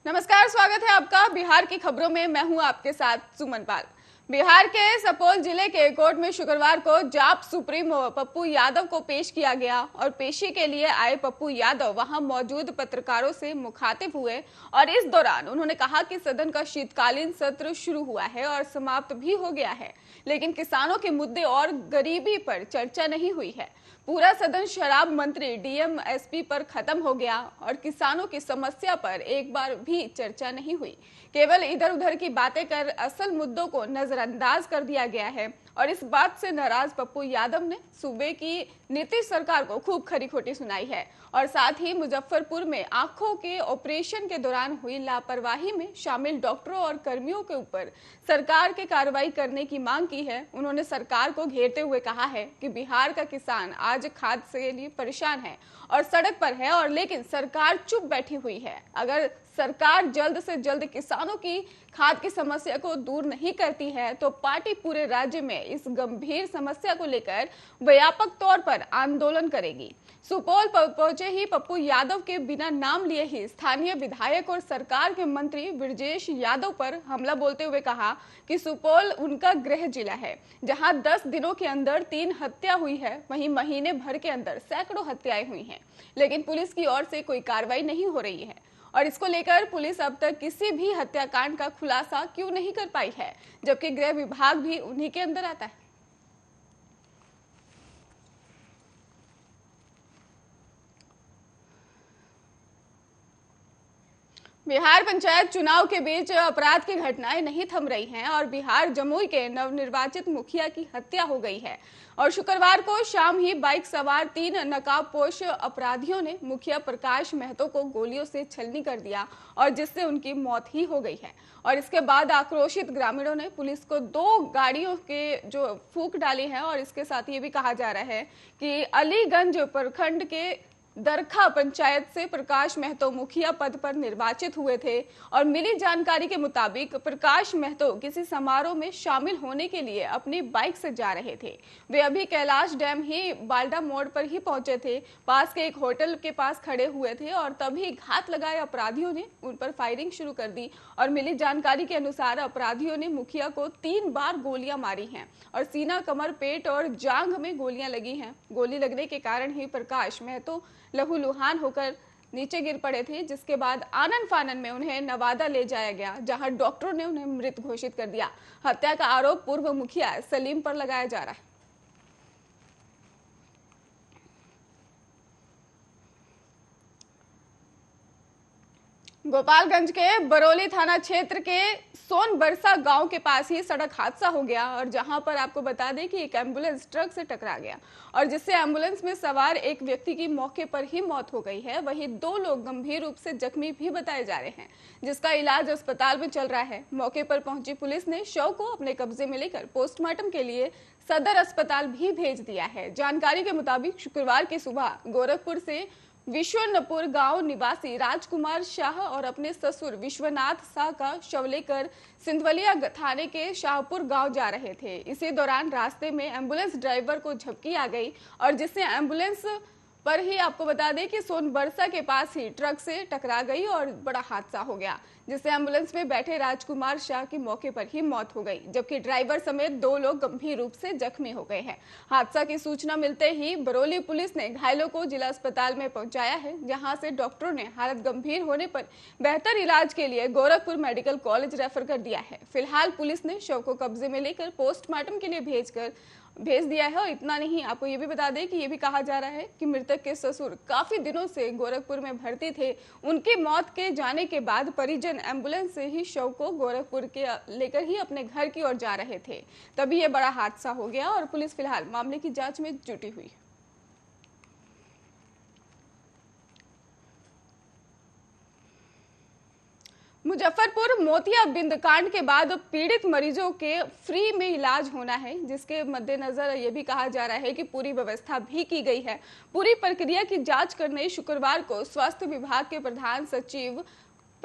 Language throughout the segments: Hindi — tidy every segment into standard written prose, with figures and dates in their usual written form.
नमस्कार, स्वागत है आपका बिहार की खबरों में। मैं हूं आपके साथ सुमन पाल। बिहार के सुपौल जिले के कोर्ट में शुक्रवार को जाप सुप्रीमो पप्पू यादव को पेश किया गया और पेशी के लिए आए पप्पू यादव वहां मौजूद पत्रकारों से मुखातिब हुए और इस दौरान उन्होंने कहा कि सदन का शीतकालीन सत्र शुरू हुआ है और समाप्त भी हो गया है, लेकिन किसानों के मुद्दे और गरीबी पर चर्चा नहीं हुई है। पूरा सदन शराब मंत्री डीएम एसपी पर खत्म हो गया और किसानों की समस्या पर एक बार भी चर्चा नहीं हुई। केवल इधर उधर की बातें कर असल मुद्दों को नजरअंदाज कर दिया गया है और इस बात से नाराज पप्पू यादव ने सूबे की नीतीश सरकार को खूब खरी खोटी सुनाई है और साथ ही मुजफ्फरपुर में आंखों के ऑपरेशन के दौरान हुई लापरवाही में शामिल डॉक्टरों और कर्मियों के ऊपर सरकार के कार्रवाई करने की मांग की है। उन्होंने सरकार को घेरते हुए कहा है कि बिहार का किसान आज खाद के लिए परेशान है और सड़क पर है और लेकिन सरकार चुप बैठी हुई है। अगर सरकार जल्द से जल्द किसानों की खाद की समस्या को दूर नहीं करती है तो पार्टी पूरे राज्य में इस गंभीर समस्या को लेकर व्यापक तौर पर आंदोलन करेगी। सुपौल पहुंचे ही पप्पू यादव के बिना नाम लिए ही स्थानीय विधायक और सरकार के मंत्री ब्रजेश यादव पर हमला बोलते हुए कहा कि सुपौल उनका गृह जिला है, जहां 10 दिनों के अंदर 3 हत्या हुई है, वहीं महीने भर के अंदर सैकड़ों हत्याएं हुई हैं, लेकिन पुलिस की ओर से कोई कार्रवाई नहीं हो रही है और इसको लेकर पुलिस अब तक किसी भी हत्याकांड का खुलासा क्यों नहीं कर पाई है, जबकि गृह विभाग भी उन्हीं के अंदर आता है। बिहार पंचायत चुनाव के बीच अपराध की घटनाएं नहीं थम रही हैं और बिहार जमुई के नवनिर्वाचित मुखिया की हत्या हो गई है और शुक्रवार को शाम ही बाइक सवार 3 नकाबपोश अपराधियों ने मुखिया प्रकाश महतो को गोलियों से छलनी कर दिया और जिससे उनकी मौत ही हो गई है। और इसके बाद आक्रोशित ग्रामीणों ने पुलिस को 2 गाड़ियों के जो फूंक डाली है और इसके साथ ये भी कहा जा रहा है कि अलीगंज प्रखंड के दरखा पंचायत से प्रकाश महतो मुखिया पद पर निर्वाचित हुए थे और मिली जानकारी के मुताबिक प्रकाश महतो किसी समारोह में शामिल होने के लिए अपनी बाइक से जा रहे थे। वे अभी कैलाश डैम ही बाल्डा मोड़ पर ही पहुंचे थे, पास के एक होटल के पास खड़े हुए थे और तभी घात लगाए अपराधियों ने उन पर फायरिंग शुरू कर दी और मिली जानकारी के अनुसार अपराधियों ने मुखिया को 3 बार गोलियां मारी हैं और सीना, कमर, पेट और जांघ में गोलियां लगी हैं। गोली लगने के कारण ही प्रकाश महतो लहूलुहान होकर नीचे गिर पड़े थे, जिसके बाद आनन फानन में उन्हें नवादा ले जाया गया, जहां डॉक्टरों ने उन्हें मृत घोषित कर दिया। हत्या का आरोप पूर्व मुखिया सलीम पर लगाया जा रहा है। गोपालगंज के बरौली थाना क्षेत्र के सोनबरसा गांव के पास ही सड़क हादसा हो गया और जहां पर आपको बता दें कि एक एम्बुलेंस ट्रक से टकरा गया और जिससे एम्बुलेंस में सवार एक व्यक्ति की मौके पर ही मौत हो गई है। वहीं 2 लोग गंभीर रूप से जख्मी भी बताए जा रहे हैं, जिसका इलाज अस्पताल में चल रहा है। मौके पर पहुंची पुलिस ने शव को अपने कब्जे में लेकर पोस्टमार्टम के लिए सदर अस्पताल भी भेज दिया है। जानकारी के मुताबिक शुक्रवार की सुबह गोरखपुर से विश्वनपुर गांव निवासी राजकुमार शाह और अपने ससुर विश्वनाथ शाह का शव लेकर सिंधवलिया थाने के शाहपुर गांव जा रहे थे। इसी दौरान रास्ते में एम्बुलेंस ड्राइवर को झपकी आ गई और जिससे एम्बुलेंस पर ही आपको बता दें कि सोनबरसा के पास ही ट्रक से टकरा गई और बड़ा हादसा हो गया, जिससे एम्बुलेंस में बैठे राजकुमार शाह की मौके पर ही मौत हो गई, जबकि ड्राइवर समेत 2 लोग गंभीर रूप से जख्मी हो गए हैं। हादसा की सूचना मिलते ही बरौली पुलिस ने घायलों को जिला अस्पताल में पहुंचाया है, जहां से डॉक्टरों ने हालत गंभीर होने पर बेहतर इलाज के लिए गोरखपुर मेडिकल कॉलेज रेफर कर दिया है। फिलहाल पुलिस ने शव को कब्जे में लेकर पोस्टमार्टम के लिए भेज दिया है और इतना नहीं, आपको ये भी बता दें कि ये भी कहा जा रहा है कि मृतक के ससुर काफी दिनों से गोरखपुर में भर्ती थे। उनकी मौत के जाने के बाद परिजन एम्बुलेंस से ही शव को गोरखपुर के लेकर ही अपने घर की ओर जा रहे थे, तभी ये बड़ा हादसा हो गया और पुलिस फिलहाल मामले की जांच में जुटी हुई है। मुजफ्फरपुर मोतियाबिंद कांड के बाद पीड़ित मरीजों के फ्री में इलाज होना है, जिसके मद्देनजर ये भी कहा जा रहा है कि पूरी व्यवस्था भी की गई है। पूरी प्रक्रिया की जांच करने शुक्रवार को स्वास्थ्य विभाग के प्रधान सचिव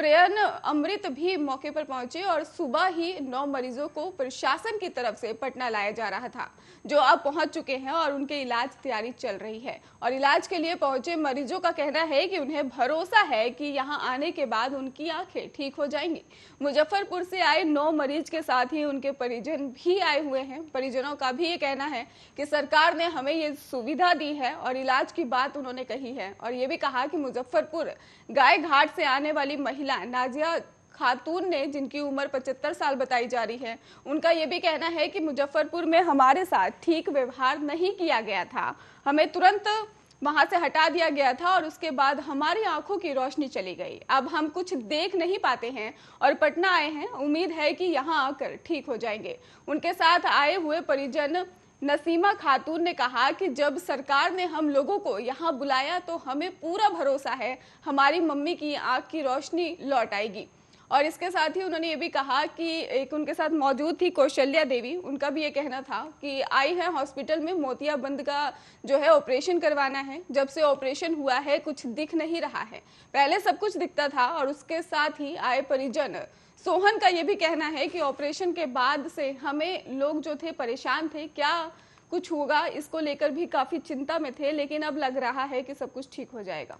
प्रियन अमृत भी मौके पर पहुंचे और सुबह ही 9 मरीजों को प्रशासन की तरफ से पटना लाया जा रहा था, जो अब पहुंच चुके हैं और उनके इलाज तैयारी चल रही है। और इलाज के लिए पहुंचे मरीजों का कहना है कि उन्हें भरोसा है कि यहां आने के बाद उनकी आंखें ठीक हो जाएंगी। मुजफ्फरपुर से आए 9 मरीज के साथ ही उनके परिजन भी आए हुए हैं। परिजनों का भी ये कहना है कि सरकार ने हमें ये सुविधा दी है और इलाज की बात उन्होंने कही है। और ये भी कहा कि मुजफ्फरपुर गाय घाट से आने वाली महिला नाजिया खातून ने, जिनकी उम्र 75 साल बताई जा रही है, उनका यह भी कहना है कि मुजफ्फरपुर में हमारे साथ ठीक व्यवहार नहीं किया गया था, हमें तुरंत वहां से हटा दिया गया था और उसके बाद हमारी आंखों की रोशनी चली गई। अब हम कुछ देख नहीं पाते हैं और पटना आए हैं, उम्मीद है कि यहाँ आकर ठीक हो जाएंगे। उनके साथ आए हुए परिजन नसीमा खातून ने कहा कि जब सरकार ने हम लोगों को यहाँ बुलाया तो हमें पूरा भरोसा है हमारी मम्मी की आंख की रोशनी लौट आएगी। और इसके साथ ही उन्होंने ये भी कहा कि एक उनके साथ मौजूद थी कौशल्या देवी, उनका भी ये कहना था कि आई है हॉस्पिटल में मोतियाबंद का जो है ऑपरेशन करवाना है। जब से ऑपरेशन हुआ है कुछ दिख नहीं रहा है, पहले सब कुछ दिखता था। और उसके साथ ही आए परिजन सोहन का ये भी कहना है कि ऑपरेशन के बाद से हमें लोग जो थे परेशान थे, क्या कुछ होगा इसको लेकर भी काफी चिंता में थे, लेकिन अब लग रहा है कि सब कुछ ठीक हो जाएगा।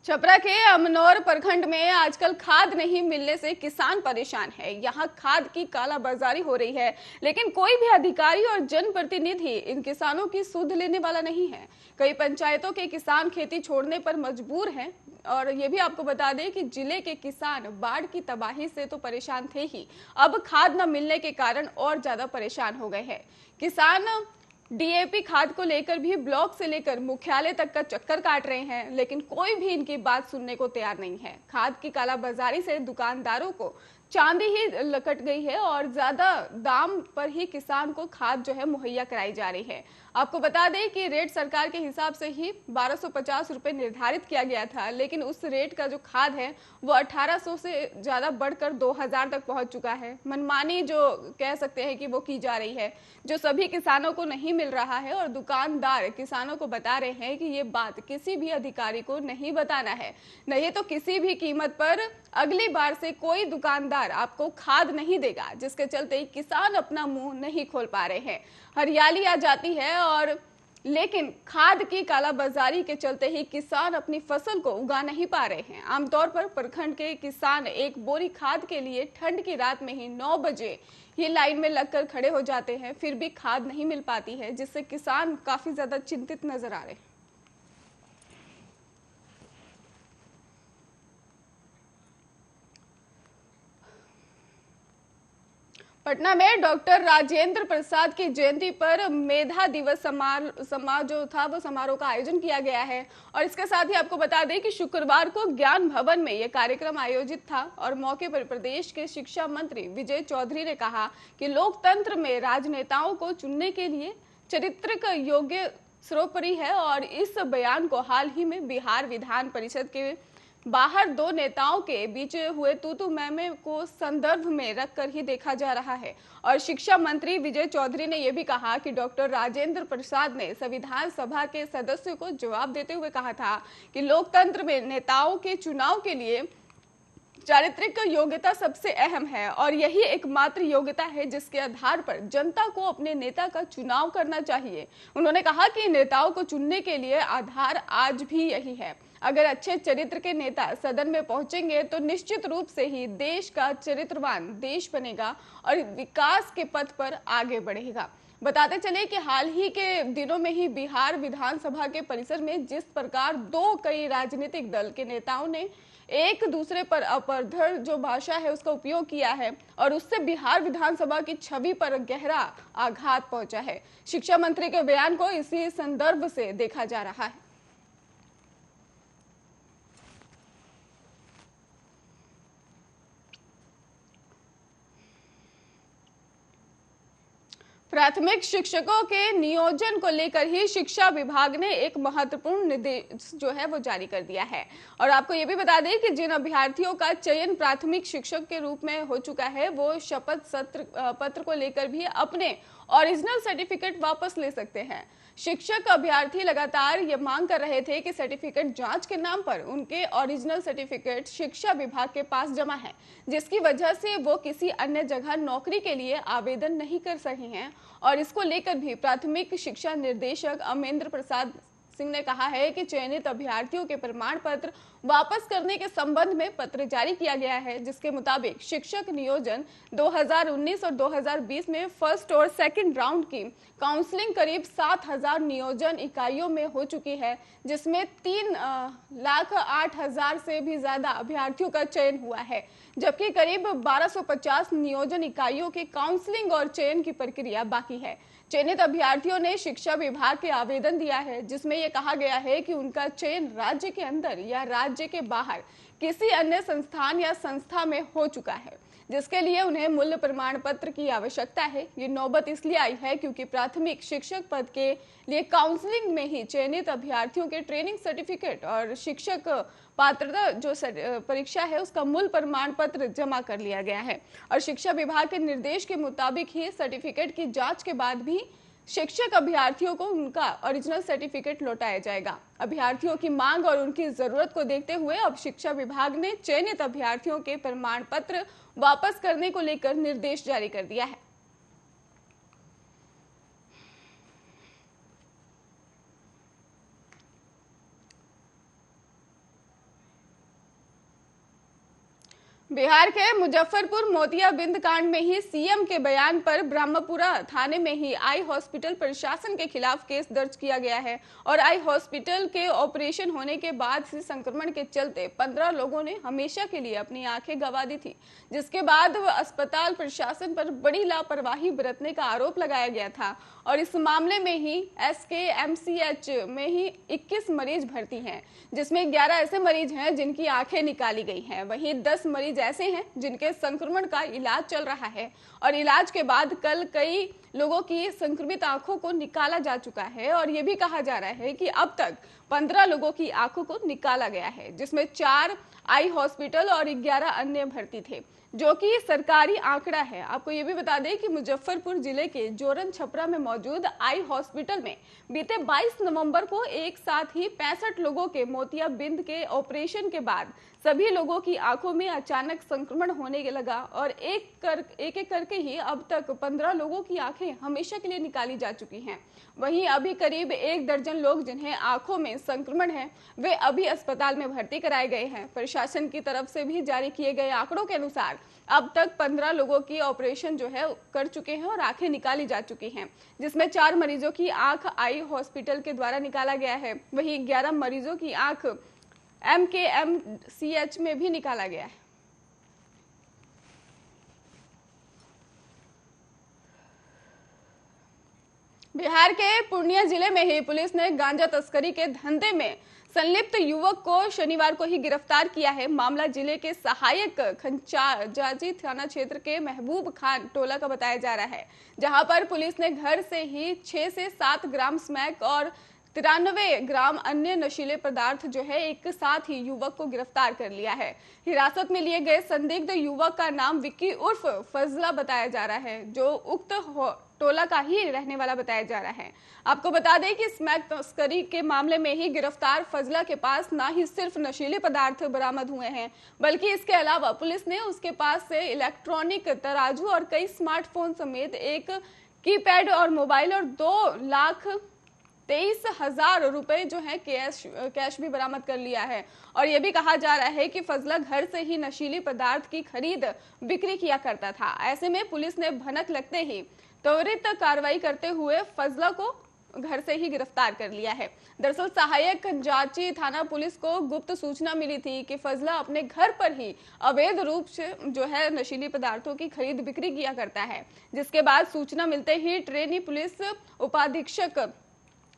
छपरा के अमनौर प्रखंड में आजकल खाद नहीं मिलने से किसान परेशान है। यहाँ खाद की कालाबाजारी हो रही है, लेकिन कोई भी अधिकारी और जनप्रतिनिधि इन किसानों की सुध लेने वाला नहीं है। कई पंचायतों के किसान खेती छोड़ने पर मजबूर हैं। और ये भी आपको बता दें कि जिले के किसान बाढ़ की तबाही से तो परेशान थे ही, अब खाद न मिलने के कारण और ज्यादा परेशान हो गए हैं। किसान डीएपी खाद को लेकर भी ब्लॉक से लेकर मुख्यालय तक का चक्कर काट रहे हैं, लेकिन कोई भी इनकी बात सुनने को तैयार नहीं है। खाद की कालाबाजारी से दुकानदारों को चांदी ही लकट गई है और ज्यादा दाम पर ही किसान को खाद जो है मुहैया कराई जा रही है। आपको बता दें कि रेट सरकार के हिसाब से ही 1250 रुपए निर्धारित किया गया था, लेकिन उस रेट का जो खाद है वो 1800 से ज्यादा बढ़कर 2000 तक पहुंच चुका है। मनमानी जो कह सकते हैं कि वो की जा रही है, जो सभी किसानों को नहीं मिल रहा है। और दुकानदार किसानों को बता रहे हैं कि ये बात किसी भी अधिकारी को नहीं बताना है, नहीं तो किसी भी कीमत पर अगली बार से कोई दुकानदार आपको खाद नहीं देगा, जिसके चलते किसान अपना मुंह नहीं खोल पा रहे हैं। हरियाली आ जाती है और लेकिन खाद की कालाबाजारी के चलते ही किसान अपनी फसल को उगा नहीं पा रहे हैं। आमतौर पर प्रखंड के किसान एक बोरी खाद के लिए ठंड की रात में ही 9 बजे ये लाइन में लगकर खड़े हो जाते हैं, फिर भी खाद नहीं मिल पाती है, जिससे किसान काफी ज्यादा चिंतित नजर आ रहे हैं। पटना में डॉक्टर राजेंद्र प्रसाद की जयंती पर मेधा दिवस समारोह का आयोजन किया गया है। और इसके साथ ही आपको बता दें कि शुक्रवार को ज्ञान भवन में यह कार्यक्रम आयोजित था और मौके पर प्रदेश के शिक्षा मंत्री विजय चौधरी ने कहा कि लोकतंत्र में राजनेताओं को चुनने के लिए चारित्रिक योग्य सर्वोपरि है। और इस बयान को हाल ही में बिहार विधान परिषद के बाहर 2 नेताओं के बीच हुए तू मैं को संदर्भ में रखकर ही देखा जा रहा है। और शिक्षा मंत्री विजय चौधरी ने यह भी कहा कि डॉक्टर राजेंद्र प्रसाद ने संविधान सभा के सदस्यों को जवाब देते हुए कहा था कि लोकतंत्र में नेताओं के चुनाव के लिए चारित्रिक योग्यता सबसे अहम है और यही एकमात्र योग्यता है जिसके आधार पर जनता को अपने नेता का चुनाव करना चाहिए। उन्होंने कहा कि नेताओं को चुनने के लिए आधार आज भी यही है। अगर अच्छे चरित्र के नेता सदन में पहुंचेंगे तो निश्चित रूप से ही देश का चरित्रवान देश बनेगा और विकास के पथ पर आगे बढ़ेगा। बताते चले कि हाल ही के दिनों में ही बिहार विधानसभा के परिसर में जिस प्रकार 2 कई राजनीतिक दल के नेताओं ने एक दूसरे पर अपरधर जो भाषा है उसका उपयोग किया है और उससे बिहार विधानसभा की छवि पर गहरा आघात पहुंचा है। शिक्षा मंत्री के बयान को इसी संदर्भ से देखा जा रहा है। प्राथमिक शिक्षकों के नियोजन को लेकर ही शिक्षा विभाग ने एक महत्वपूर्ण निर्देश जो है वो जारी कर दिया है। और आपको ये भी बता दें कि जिन अभ्यर्थियों का चयन प्राथमिक शिक्षक के रूप में हो चुका है वो शपथ पत्र को लेकर भी अपने ओरिजिनल सर्टिफिकेट वापस ले सकते हैं। शिक्षक अभ्यर्थी लगातार ये मांग कर रहे थे कि सर्टिफिकेट जांच के नाम पर उनके ओरिजिनल सर्टिफिकेट शिक्षा विभाग के पास जमा है, जिसकी वजह से वो किसी अन्य जगह नौकरी के लिए आवेदन नहीं कर सके हैं। और इसको लेकर भी प्राथमिक शिक्षा निर्देशक अमेंद्र प्रसाद सिंह ने कहा है कि चयनित अभ्यर्थियों के प्रमाण पत्र वापस करने के संबंध में पत्र जारी किया गया है, जिसके मुताबिक शिक्षक नियोजन 2019 और 2020 में फर्स्ट और सेकंड राउंड की काउंसलिंग करीब 7,000 नियोजन इकाइयों में हो चुकी है, जिसमें 3,08,000 से भी ज्यादा अभ्यर्थियों का चयन हुआ है, जबकि करीब 1250 नियोजन इकाइयों के काउंसलिंग और चयन की प्रक्रिया बाकी है। चयनित अभ्यर्थियों ने शिक्षा विभाग के आवेदन दिया है, जिसमें यह कहा गया है कि उनका चयन राज्य के अंदर या राज्य के बाहर किसी अन्य संस्थान या संस्था में हो चुका है, जिसके लिए उन्हें मूल्य प्रमाण पत्र की आवश्यकता है। ये नौबत इसलिए आई है क्योंकि प्राथमिक शिक्षक पद के लिए काउंसलिंग में ही चयनित अभ्यर्थियों के ट्रेनिंग सर्टिफिकेट और शिक्षक पात्रता जो परीक्षा है उसका मूल प्रमाण पत्र जमा कर लिया गया है। और शिक्षा विभाग के निर्देश के मुताबिक ही सर्टिफिकेट की जांच के बाद भी शिक्षक अभ्यर्थियों को उनका ओरिजिनल सर्टिफिकेट लौटाया जाएगा। अभ्यर्थियों की मांग और उनकी जरूरत को देखते हुए अब शिक्षा विभाग ने चयनित अभ्यर्थियों के प्रमाण पत्र वापस करने को लेकर निर्देश जारी कर दिया है। बिहार के मुजफ्फरपुर मोतियाबिंद कांड में ही सीएम के बयान पर ब्रह्मपुरा थाने में ही आई हॉस्पिटल प्रशासन के खिलाफ केस दर्ज किया गया है। और आई हॉस्पिटल के ऑपरेशन होने के बाद से संक्रमण के चलते 15 लोगों ने हमेशा के लिए अपनी आंखें गंवा दी थी, जिसके बाद अस्पताल प्रशासन पर बड़ी लापरवाही बरतने का आरोप लगाया गया था। और इस मामले में ही SKMCH में ही 21 मरीज भर्ती हैं, जिसमें 11 ऐसे मरीज हैं जिनकी आंखें निकाली गई हैं। वहीं 10 मरीज ऐसे हैं जिनके संक्रमण का इलाज चल रहा है और इलाज के बाद कल कई लोगों की संक्रमित आंखों को निकाला जा चुका है। और ये भी कहा जा रहा है कि अब तक 15 लोगों की आंखों को निकाला गया है, जिसमें 4 आई हॉस्पिटल और 11 अन्य भर्ती थे, जो कि सरकारी आंकड़ा है। आपको ये भी बता दें कि मुजफ्फरपुर जिले के जोरन छपरा में मौजूद आई हॉस्पिटल में बीते 22 नवंबर को एक साथ ही 65 लोगों के मोतियाबिंद के ऑपरेशन के बाद सभी लोगों की आंखों में अचानक संक्रमण होने लगा और एक करके ही अब तक 15 लोगों की आंखें हमेशा के लिए निकाली जा चुकी हैं। वहीं अभी करीब 1 दर्जन लोग जिन्हें आंखों में संक्रमण है वे अभी अस्पताल में भर्ती कराए गए हैं। प्रशासन की तरफ से भी जारी किए गए आंकड़ों के अनुसार अब तक 15 लोगों की ऑपरेशन जो है कर चुके हैं और आंखें निकाली जा चुकी हैं, जिसमें 4 मरीजों की आंख आई हॉस्पिटल के द्वारा निकाला गया है। वहीं 11 मरीजों की आंख MKMCH में भी निकाला गया है। बिहार के पूर्णिया जिले में ही पुलिस ने गांजा तस्करी के धंधे में संलिप्त युवक को शनिवार को ही गिरफ्तार किया है। मामला जिले के सहायक खंचाजाजी थाना क्षेत्र के महबूब खान टोला का बताया जा रहा है, जहां पर पुलिस ने घर से ही 6 से 7 ग्राम स्मैक और 93 ग्राम अन्य नशीले पदार्थ जो है एक साथ ही युवक को गिरफ्तार कर लिया है। हिरासत में लिए गए संदिग्ध युवक का नाम विक्की उर्फ फजला बताया जा रहा है, जो उक्त टोला का ही रहने वाला बताया जा रहा है। आपको बता दें कि स्मैक तस्करी के मामले में ही गिरफ्तार फजला के पास ना ही सिर्फ नशीले पदार्थ बरामद हुए हैं, बल्कि इसके अलावा पुलिस ने उसके पास से इलेक्ट्रॉनिक तराजू और कई स्मार्टफोन समेत एक कीपैड और मोबाइल और 2,23,000 रुपए जो है कैश भी बरामद कर लिया है। और यह भी कहा जा रहा है कि फजला घर से ही नशीली पदार्थ की खरीद बिक्री किया करता था। ऐसे में पुलिस ने भनक लगते ही त्वरित कार्रवाई करते हुए फजला को घर से ही गिरफ्तार कर लिया है। दरअसल सहायक खंजाची थाना पुलिस को गुप्त सूचना मिली थी कि फजला अपने घर पर ही अवैध रूप से जो है नशीली पदार्थों की खरीद बिक्री किया करता है, जिसके बाद सूचना मिलते ही ट्रेनी पुलिस उपाधीक्षक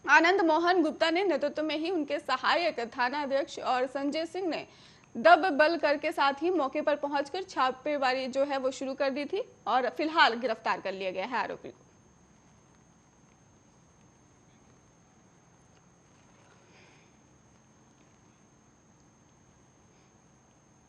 आनंद मोहन गुप्ता ने नेतृत्व में ही उनके सहायक थाना अध्यक्ष और संजय सिंह ने दब बल करके साथ ही मौके पर पहुंचकर छापेमारी जो है वो शुरू कर दी थी और फिलहाल गिरफ्तार कर लिया गया है आरोपी को।